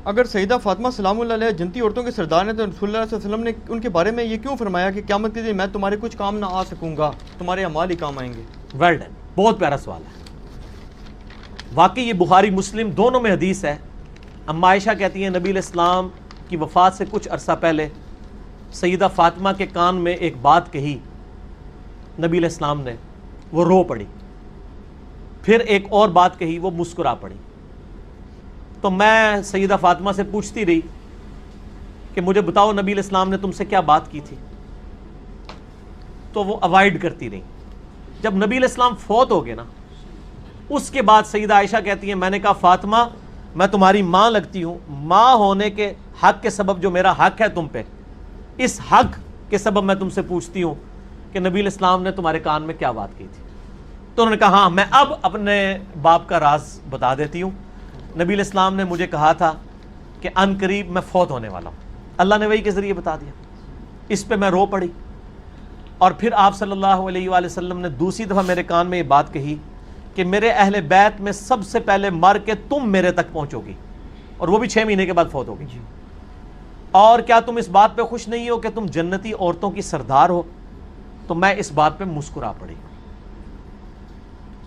اگر سیدہ فاطمہ سلام اللہ علیہ جنتی عورتوں کے سردار ہیں تو رسول اللہ صلی اللہ علیہ وسلم نے ان کے بارے میں یہ کیوں فرمایا کہ قیامت کے دن میں تمہارے کچھ کام نہ آ سکوں گا، تمہارے اعمال ہی کام آئیں گے؟ ویل ڈن، بہت پیارا سوال ہے. واقعی یہ بخاری مسلم دونوں میں حدیث ہے. اما عائشہ کہتی ہیں نبی علیہ السلام کی وفات سے کچھ عرصہ پہلے سیدہ فاطمہ کے کان میں ایک بات کہی نبی علیہ السلام نے، وہ رو پڑی. پھر ایک اور بات کہی، وہ مسکرا پڑی. تو میں سیدہ فاطمہ سے پوچھتی رہی کہ مجھے بتاؤ نبی علیہ السلام نے تم سے کیا بات کی تھی؟ تو وہ اوائڈ کرتی رہی. جب نبی علیہ السلام فوت ہو گئے نا، اس کے بعد سیدہ عائشہ کہتی ہیں میں نے کہا فاطمہ میں تمہاری ماں لگتی ہوں، ماں ہونے کے حق کے سبب جو میرا حق ہے تم پہ، اس حق کے سبب میں تم سے پوچھتی ہوں کہ نبی علیہ السلام نے تمہارے کان میں کیا بات کی تھی؟ تو انہوں نے کہا ہاں میں اب اپنے باپ کا راز بتا دیتی ہوں. نبی علیہ السلام نے مجھے کہا تھا کہ ان قریب میں فوت ہونے والا ہوں. اللہ نے وحی کے ذریعے بتا دیا. اس پہ میں رو پڑی. اور پھر آپ صلی اللہ علیہ وآلہ وسلم نے دوسری دفعہ میرے کان میں یہ بات کہی کہ میرے اہل بیت میں سب سے پہلے مر کے تم میرے تک پہنچو گی، اور وہ بھی 6 مہینے کے بعد فوت ہوگی. اور کیا تم اس بات پہ خوش نہیں ہو کہ تم جنتی عورتوں کی سردار ہو؟ تو میں اس بات پہ مسکرا پڑی.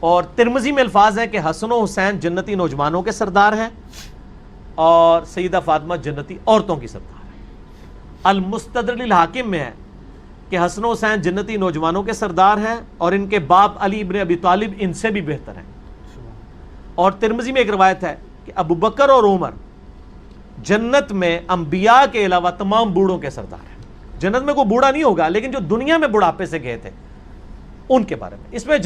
اور ترمذی میں الفاظ ہے کہ حسن و حسین جنتی نوجوانوں کے سردار ہیں اور سیدہ فاطمہ جنتی عورتوں کی سردار ہیں. المستدرک الحاکم میں ہے کہ حسن و حسین جنتی نوجوانوں کے سردار ہیں اور ان کے باپ علی ابن ابی طالب ان سے بھی بہتر ہیں. اور ترمذی میں ایک روایت ہے کہ ابو بکر اور عمر جنت میں انبیاء کے علاوہ تمام بوڑھوں کے سردار ہیں. جنت میں کوئی بوڑھا نہیں ہوگا، لیکن جو دنیا میں بڑھاپے سے گئے تھے ان کے بارے میں. اس میں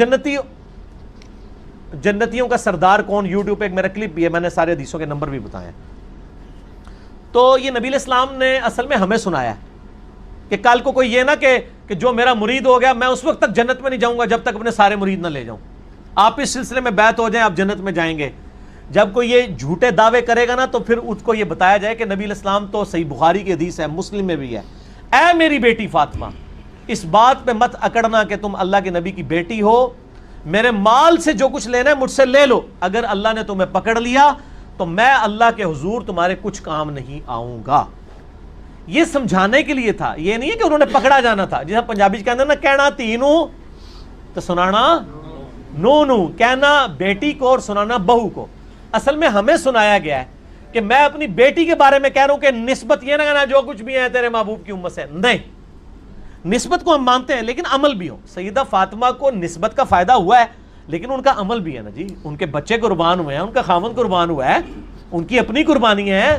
جنتیوں کا سردار کون، یوٹیوب پہ ایک میرا کلپ بھی ہے، میں نے سارے حدیثوں کے نمبر بھی بتائے ہیں. تو یہ نبی علیہ السلام نے اصل میں ہمیں سنایا ہے کہ کل کو کوئی یہ نہ کہ جو میرا مرید ہو گیا میں اس وقت تک جنت میں نہیں جاؤں گا جب تک اپنے سارے مرید نہ لے جاؤں. آپ اس سلسلے میں بیعت ہو جائیں، آپ جنت میں جائیں گے. جب کوئی یہ جھوٹے دعوے کرے گا نا تو پھر اس کو یہ بتایا جائے کہ نبی علیہ السلام تو صحیح بخاری کی حدیث ہے، مسلم میں بھی ہے، اے میری بیٹی فاطمہ اس بات پہ مت اکڑنا کہ تم اللہ کے نبی کی بیٹی ہو، میرے مال سے جو کچھ لینا ہے مجھ سے لے لو، اگر اللہ نے تمہیں پکڑ لیا تو میں اللہ کے حضور تمہارے کچھ کام نہیں آؤں گا. یہ سمجھانے کے لیے تھا، یہ نہیں ہے کہ انہوں نے پکڑا جانا تھا. جیسا پنجابی کہتے ہیں نا کہنا تینوں تو سنانا نو نو، کہنا بیٹی کو اور سنانا بہو کو. اصل میں ہمیں سنایا گیا ہے کہ میں اپنی بیٹی کے بارے میں کہہ رہا ہوں کہ نسبت یہ نہ کہنا جو کچھ بھی ہے تیرے محبوب کی امت سے، نہیں، نسبت کو ہم مانتے ہیں لیکن عمل بھی ہو. سیدہ فاطمہ کو نسبت کا فائدہ ہوا ہے لیکن ان کا عمل بھی ہے نا جی. ان کے بچے قربان ہوئے ہیں، ان کا خاوند قربان ہوا ہے، ان کی اپنی قربانی ہے.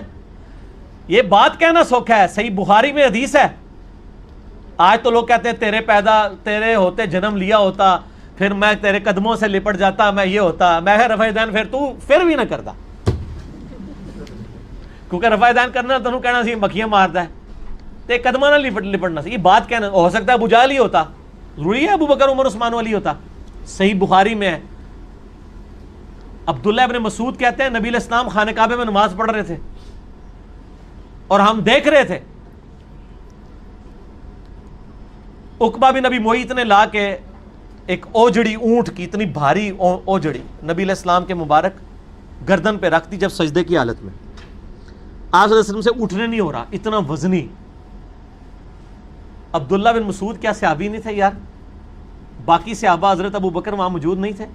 یہ بات کہنا سوکھا ہے، صحیح بخاری میں حدیث ہے. آج تو لوگ کہتے ہیں تیرے ہوتے جنم لیا ہوتا، پھر میں تیرے قدموں سے لپٹ جاتا، میں یہ ہوتا، میں رفع دین پھر بھی نہ کرتا، کیونکہ رفع دین کرنا تو کہنا سی مکھیاں مارتا ہے، تے قدمہ نہ لپٹنا سی. یہ بات کہنا ہو سکتا ہے ابو جہل ہی ہوتا، ضروری ہے ابو بکر عمر عثمان علی ہوتا. صحیح بخاری میں ہے. عبداللہ ابن مسعود کہتے ہیں نبی علیہ السلام خانہ کعبے میں نماز پڑھ رہے تھے اور ہم دیکھ رہے تھے. عقبہ بن ابی معیط نے لا کے ایک اوجڑی اونٹ کی، اتنی بھاری اوجڑی نبی علیہ السلام کے مبارک گردن پہ رکھ دی جب سجدے کی حالت میں. آپ صلی اللہ علیہ وسلم سے اٹھنے نہیں ہو رہا، اتنا وزنی. عبداللہ بن مسعود کیا صحابی نہیں تھے یار؟ باقی صحابہ حضرت ابو بکر وہاں موجود نہیں تھے؟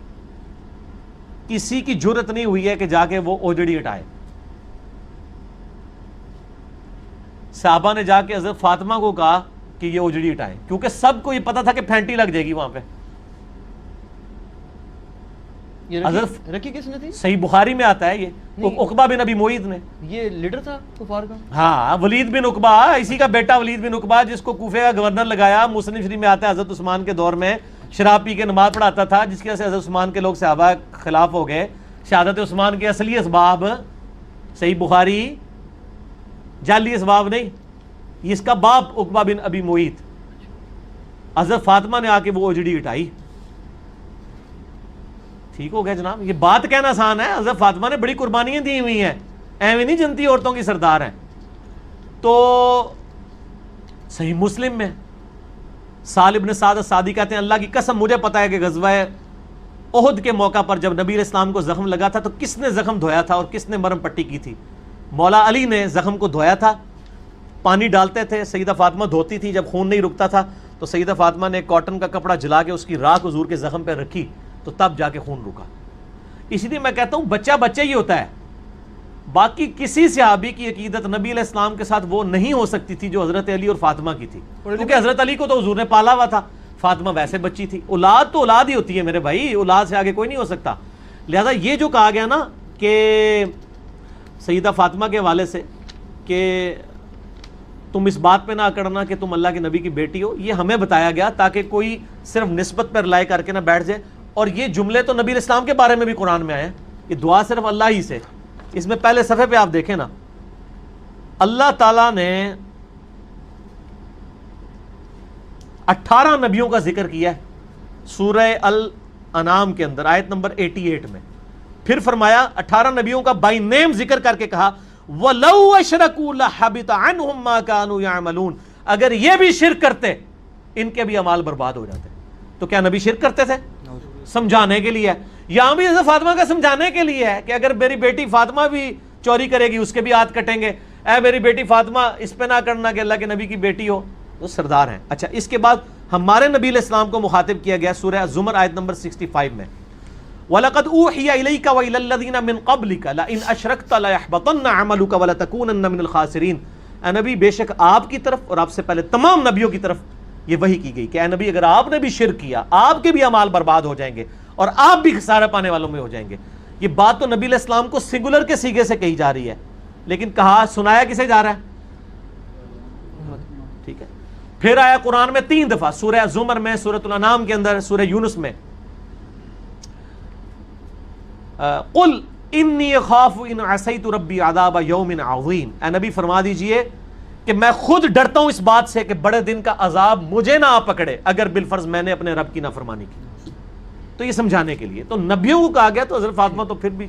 کسی کی جرت نہیں ہوئی ہے کہ جا کے وہ اوجڑی ہٹائے. صحابہ نے جا کے حضرت فاطمہ کو کہا کہ یہ اوجڑی ہٹائیں، کیونکہ سب کو یہ پتا تھا کہ پھینٹی لگ جائے گی وہاں پہ. حضرت رکھی کس نے تھی؟ صحیح بخاری میں آتا ہے یہ عقبہ بن ابی معیط نے. یہ لیڈر تھا کفار کا؟ ہاں، ولید بن عقبہ، اسی کا بیٹا ولید بن عقبہ جس کو کوفے کا گورنر لگایا. مسلم شریف میں آتا ہے حضرت عثمان کے دور میں شراب پی کے نماز پڑھاتا تھا، جس کی وجہ سے حضرت عثمان کے لوگ صحابہ خلاف ہو گئے. شہادت عثمان کے اصلی اسباب صحیح بخاری، جعلی اسباب نہیں. اس کا باپ عقبہ بن ابی معیط. حضرت فاطمہ نے آ کے وہ اوجڑی ہٹائی. ٹھیک ہو گیا جناب. یہ بات کہنا آسان ہے، حضرت فاطمہ نے بڑی قربانیاں دی ہوئی ہیں، ایویں نہیں جنتی عورتوں کی سردار ہیں. تو صحیح مسلم میں سال ابن سعد السعدی کہتے ہیں اللہ کی قسم مجھے پتا ہے کہ غزوہ احد کے موقع پر جب نبی علیہ السلام کو زخم لگا تھا تو کس نے زخم دھویا تھا اور کس نے مرم پٹی کی تھی؟ مولا علی نے زخم کو دھویا تھا، پانی ڈالتے تھے، سیدہ فاطمہ دھوتی تھی، جب خون نہیں رکتا تھا تو سیدہ فاطمہ نے کاٹن کا کپڑا جلا کے اس کی راکھ حضور کے زخم پہ رکھی تو تب جا کے خون رکا۔ اسی لیے میں کہتا ہوں بچہ بچہ ہی ہوتا ہے، باقی کسی صحابی کی عقیدت نبی علیہ السلام کے ساتھ وہ نہیں ہو سکتی تھی جو حضرت علی اور فاطمہ کی تھی، کیونکہ حضرت علی کو تو حضور نے پالا ہوا تھا، فاطمہ ویسے بچی تھی۔ اولاد تو اولاد ہی ہوتی ہے میرے بھائی، اولاد سے آگے کوئی نہیں ہو سکتا۔ لہذا یہ جو کہا گیا نا کہ سیدہ فاطمہ کے حوالے سے کہ تم اس بات پہ نہ اکڑنا کہ تم اللہ کے نبی کی بیٹی ہو، یہ ہمیں بتایا گیا تاکہ کوئی صرف نسبت پر رائے کر کے نہ بیٹھ جائے۔ اور یہ جملے تو نبی علیہ السلام کے بارے میں بھی قرآن میں آئے ہیں، یہ دعا صرف اللہ ہی سے۔ اس میں پہلے صفحے پہ آپ دیکھیں نا، اللہ تعالیٰ نے 18 نبیوں کا ذکر کیا ہے سورہ الانعام کے اندر، آیت نمبر 88 میں۔ پھر فرمایا 18 نبیوں کا بائی نیم ذکر کر کے کہا وَلَوْ أَشْرَكُوا لَحَبِطَ عَنْهُمْ مَا كَانُوا يَعْمَلُونَ، اگر یہ بھی شرک کرتے ان کے بھی اعمال برباد ہو جاتے۔ تو کیا نبی شرک کرتے تھے؟ سمجھانے کے لیے ہے، یہاں بھی حضرت فاطمہ کا سمجھانے کے لیے ہے کہ اگر میری بیٹی فاطمہ بھی چوری کرے گی اس کے بھی ہاتھ کٹیں گے، اے میری بیٹی فاطمہ اس پہ نہ کرنا کہ اللہ کے نبی کی بیٹی ہو، تو سردار ہیں۔ اچھا، اس کے بعد ہمارے نبی علیہ السلام کو مخاطب کیا گیا سورہ زمر آیت نمبر 65 میں، وَلَقَدْ أُوحِيَ إِلَيْكَ وَإِلَى الَّذِينَ مِن قَبْلِكَ لَئِنْ أَشْرَكْتَ لَيَحْبَطَنَّ عَمَلُكَ وَلَتَكُونَنَّ مِنَ الْخَاسِرِينَ۔ اے نبی بے شک آپ کی طرف اور آپ سے پہلے تمام نبیوں کی طرف یہ وحی کی گئی کہ اے نبی اگر آپ نے بھی شرک کیا آپ کے بھی اعمال برباد ہو جائیں گے اور آپ بھی خسارہ پانے والوں میں ہو جائیں گے۔ یہ بات تو نبی علیہ السلام کو سنگولر کے سیغے سے کہی جا رہی ہے، لیکن کہا سنایا کسے جا رہا ہے؟ ٹھیک ہے۔ پھر آیا قرآن میں 3 دفعہ، سورہ زمر میں، سورۃ الانعام کے اندر، سورہ یونس میں، قل انی اخاف ان عصیت ربی عذاب یوم عظیم، اے نبی فرما دیجئے کہ میں خود ڈرتا ہوں اس بات سے کہ بڑے دن کا عذاب مجھے نہ آ پکڑے اگر بالفرض میں نے اپنے رب کی نافرمانی کی۔ تو یہ سمجھانے کے لیے تو نبیوں کو کہا گیا، تو حضرت فاطمہ تو پھر بھی